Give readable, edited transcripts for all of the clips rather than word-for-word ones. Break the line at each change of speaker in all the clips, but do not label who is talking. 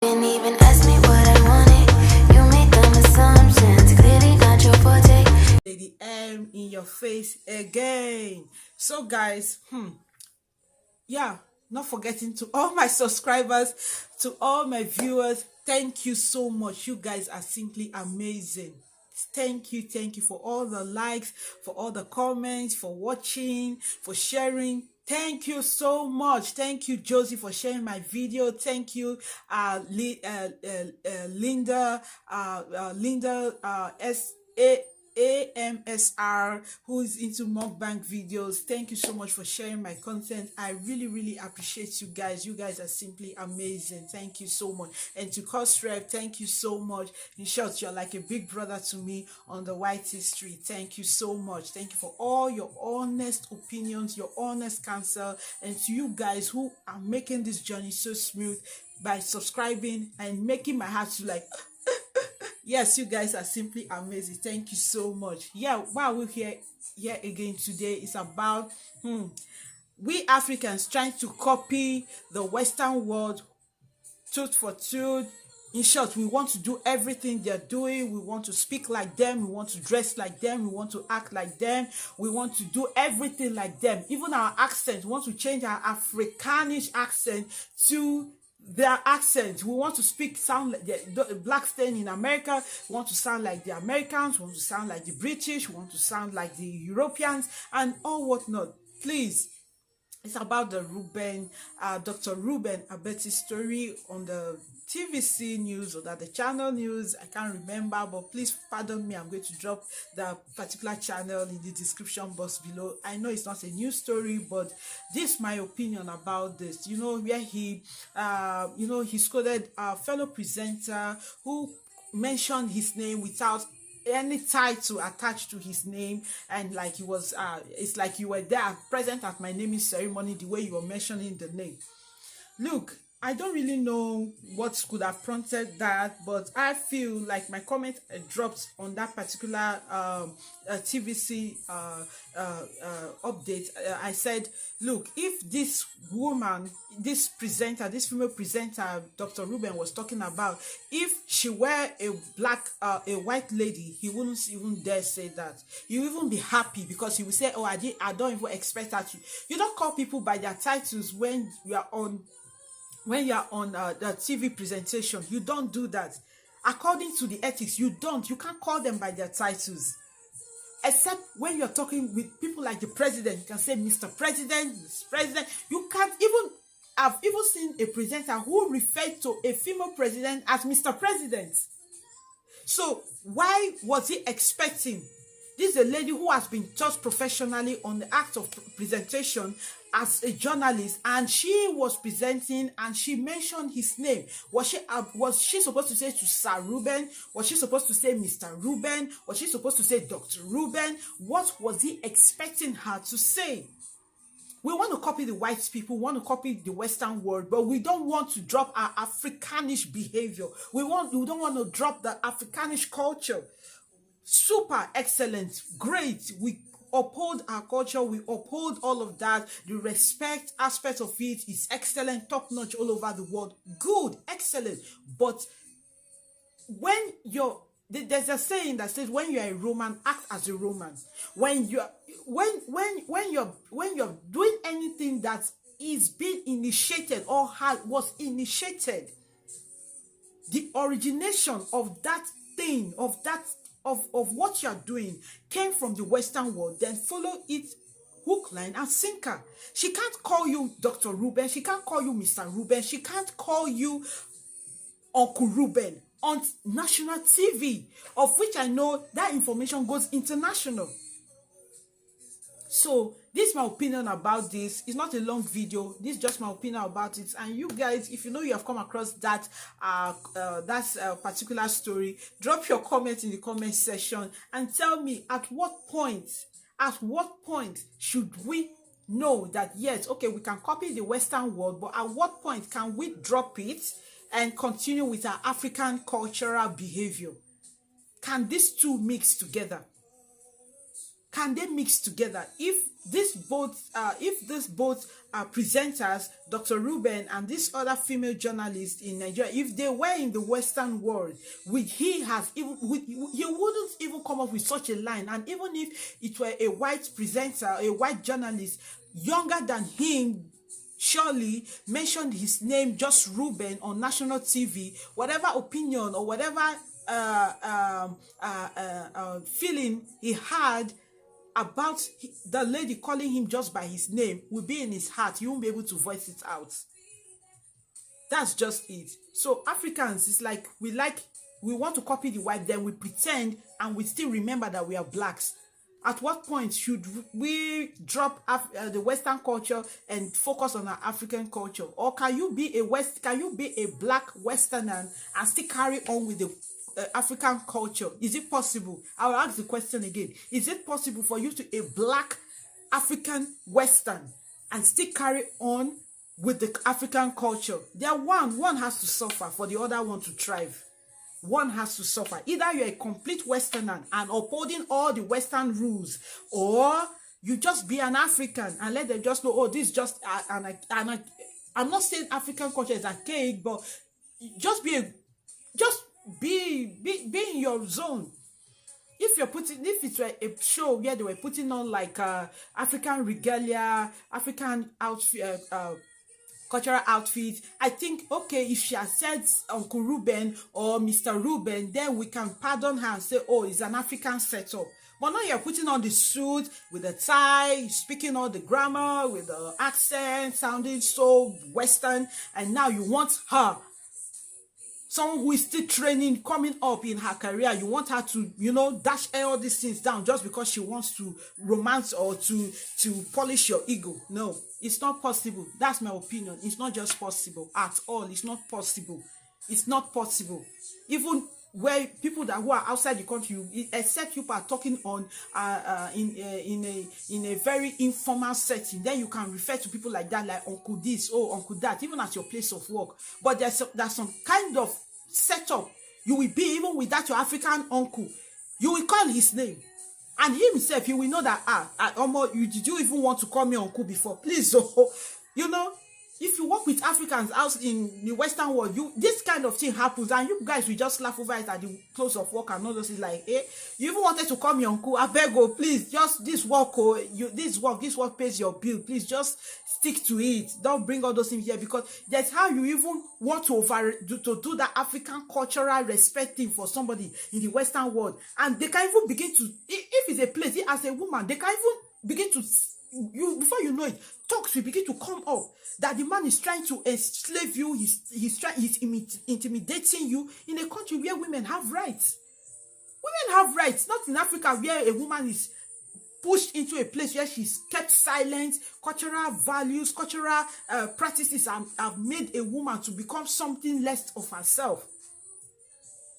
Didn't even ask me what I wanted. You made dumb assumptions, clearly not your forte.
Lady M in your face again. So guys, yeah, not forgetting to all my subscribers, to all my viewers, thank you so much. You guys are simply amazing. Thank you for all the likes, for all the comments, for watching, for sharing. Thank you so much. Thank you, Josie, for sharing my video. Thank you, Linda S.A. AMSR, who is into mukbang videos. Thank you so much for sharing my content. I really appreciate you guys. You guys are simply amazing. Thank you so much. And to Cosrep, thank you so much. In short, you're like a big brother to me on the YT street. Thank you so much. Thank you for all your honest opinions, your honest counsel, and to you guys who are making this journey so smooth by subscribing and making my heart to like yes, you guys are simply amazing. Thank you so much. Yeah, why we're here again today is about we Africans trying to copy the Western world tooth for tooth. In short, we want to do everything they're doing. We want to speak like them. We want to dress like them. We want to act like them. We want to do everything like them. Even our accent, we want to change our Afrikaanish accent to their accent. We want to sound like the black stain in America. We want to sound like the Americans. We want to sound like the British. We want to sound like the Europeans and all whatnot. Please, it's about the Dr. Ruben Abeti's story on the TVC news or the channel news. I can't remember, but please pardon me. I'm going to drop the particular channel in the description box below. I know it's not a news story, but this is my opinion about this. You know, where he scolded a fellow presenter who mentioned his name without any title attached to his name, and like he was it's like you were there present at my naming ceremony the way you were mentioning the name. Look, I don't really know what could have prompted that, but I feel like my comment dropped on that particular TVC update. I said, look, if this woman, this female presenter, Dr. Ruben was talking about, if she were a white lady, he wouldn't even dare say that. He would even be happy because he would say, oh, I don't even expect her to. You don't call people by their titles when you are on the TV presentation. You don't do that. According to the ethics, you can't call them by their titles. Except when you're talking with people like the president, you can say Mr. President, Mr. President. You can't even, I've even seen a presenter who referred to a female president as Mr. President. So why was he expecting? This is a lady who has been taught professionally on the act of presentation as a journalist, and she was presenting and she mentioned his name. Was she supposed to say to Sir Ruben? Was she supposed to say Mr. Ruben? Was she supposed to say Dr. Ruben? What was he expecting her to say? We want to copy the white people, we want to copy the Western world, but we don't want to drop our Afrikaanish behavior. We don't want to drop the Afrikaanish culture. Super excellent, great. We uphold our culture, we uphold all of that. The respect aspect of it is excellent, top notch all over the world. Good, excellent. But when there's a saying that says, when you're a Roman, act as a Roman. When you're doing anything that is being initiated or was initiated, the origination of that thing, of what you're doing came from the Western world, then follow it hook, line, and sinker. She can't call you Dr. Ruben. She can't call you Mr. Ruben. She can't call you Uncle Ruben on national TV, of which I know that information goes international. So this is my opinion about this. It's not a long video. This is just my opinion about it. And you guys, if you know you have come across that particular story, drop your comment in the comment section and tell me at what point should we know that yes, okay, we can copy the Western world, but at what point can we drop it and continue with our African cultural behavior? Can these two mix together? can they mix together? If these both presenters, Dr. Ruben and this other female journalist in Nigeria, if they were in the Western world, he wouldn't even come up with such a line. And even if it were a white presenter, a white journalist younger than him, surely mentioned his name, just Ruben, on national TV, whatever opinion or whatever feeling he had about the lady calling him just by his name will be in his heart. He won't be able to voice it out. That's just it. So Africans, it's like we want to copy the white, then we pretend and we still remember that we are blacks. At what point should we drop the Western culture and focus on our African culture? Or can you be a black Westerner and still carry on with the African culture? Is it possible? I will ask the question again. Is it possible for you to a black African Western and still carry on with the African culture? One has to suffer for the other one to thrive. One has to suffer. Either you're a complete Westerner and upholding all the Western rules, or you just be an African and let them just know, oh, this is just I'm not saying African culture is archaic, but just be in your zone. If it were a show where they were putting on like African regalia, African outfit, cultural outfit, I think, okay, if she has said Uncle Ruben or Mr. Ruben, then we can pardon her and say, oh, it's an African setup. But now you're putting on the suit with the tie, speaking all the grammar with the accent, sounding so Western, and now you want her, someone who is still training, coming up in her career, you want her to, dash all these things down just because she wants to romance or to polish your ego. No, it's not possible. That's my opinion. It's not just possible at all. It's not possible. It's not possible. Even where people who are outside the country, except you are talking on in a very informal setting, then you can refer to people like that, like Uncle this, oh, Uncle that, even at your place of work. But there's some kind of setup you will be, even without your African uncle, you will call his name, and himself, he will know that did you even want to call me uncle before? Please, if you work with Africans out in the Western world, this kind of thing happens, and you guys will just laugh over it at the close of work and all those things. Like, you even wanted to call me uncle? I beg you, please, just this work, this work pays your bill. Please just stick to it. Don't bring all those things here, because that's how you even want to do that African cultural respect thing for somebody in the Western world, and they can even begin to, if it's a place, as a woman, they can even begin to. Before you know it, talks will begin to come up that the man is trying to enslave you, he's intimidating you in a country where women have rights. Women have rights, not in Africa where a woman is pushed into a place where she's kept silent. Cultural values, cultural practices have made a woman to become something less of herself.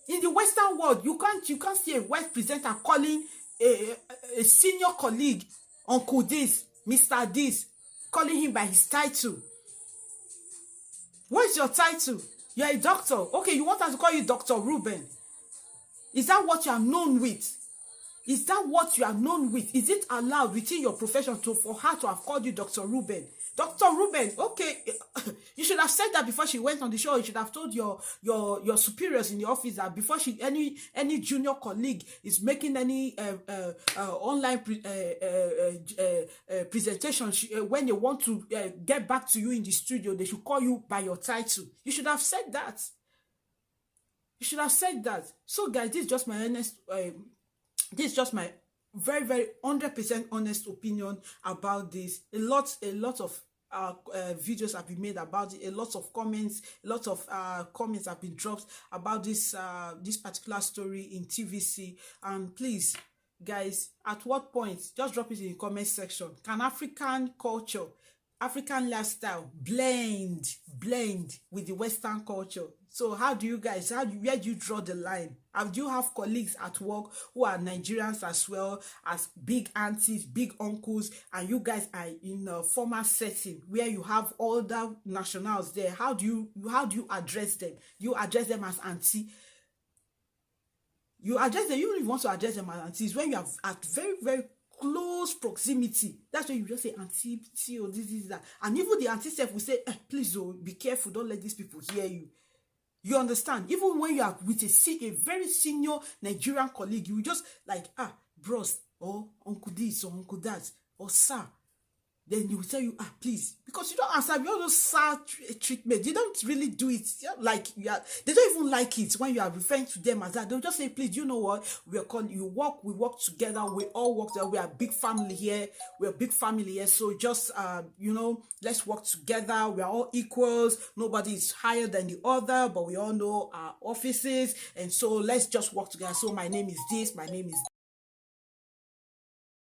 In the Western world, you can't see a white presenter calling a senior colleague Uncle this, Mr. this, calling him by his title. What's your title? You're a doctor. Okay, you want us to call you Dr. Ruben. Is that what you are known with? Is that what you are known with? Is it allowed within your profession for her to have called you Dr. Ruben? Dr. Ruben, okay, you should have said that before she went on the show. You should have told your superiors in the office that before any junior colleague is making any online presentation, when they want to get back to you in the studio, they should call you by your title. You should have said that. You should have said that. So, guys, this is just my honest. This is just my very, very 100% honest opinion about this. A lot of videos have been made about it. A lot of comments have been dropped about this particular story in TVC. And please, guys, at what point, just drop it in the comment section. Can African culture, African lifestyle blend with the Western culture? So where do you draw the line? Do you have colleagues at work who are Nigerians as well as big aunties, big uncles, and you guys are in a formal setting where you have all the nationals there? How do you address them? You address them as auntie. You don't even want to address them as aunties when you are at very, very close proximity. That's when you just say auntie, see, or this, that. And even the auntie self will say, please, oh, be careful, don't let these people hear you. You understand? Even when you are with a very senior Nigerian colleague, you just like, bros, or uncle this, or uncle that, or sir. Then he will tell you, please, because you don't answer, you all those sad treatment. You don't really do it. Like, they don't even like it when you are referring to them as that. They'll just say, please, you know what? We work together. We all work together. We are a big family here. We're a big family here. So just, let's work together. We are all equals. Nobody is higher than the other, but we all know our offices. And so let's just work together. So my name is this, my name is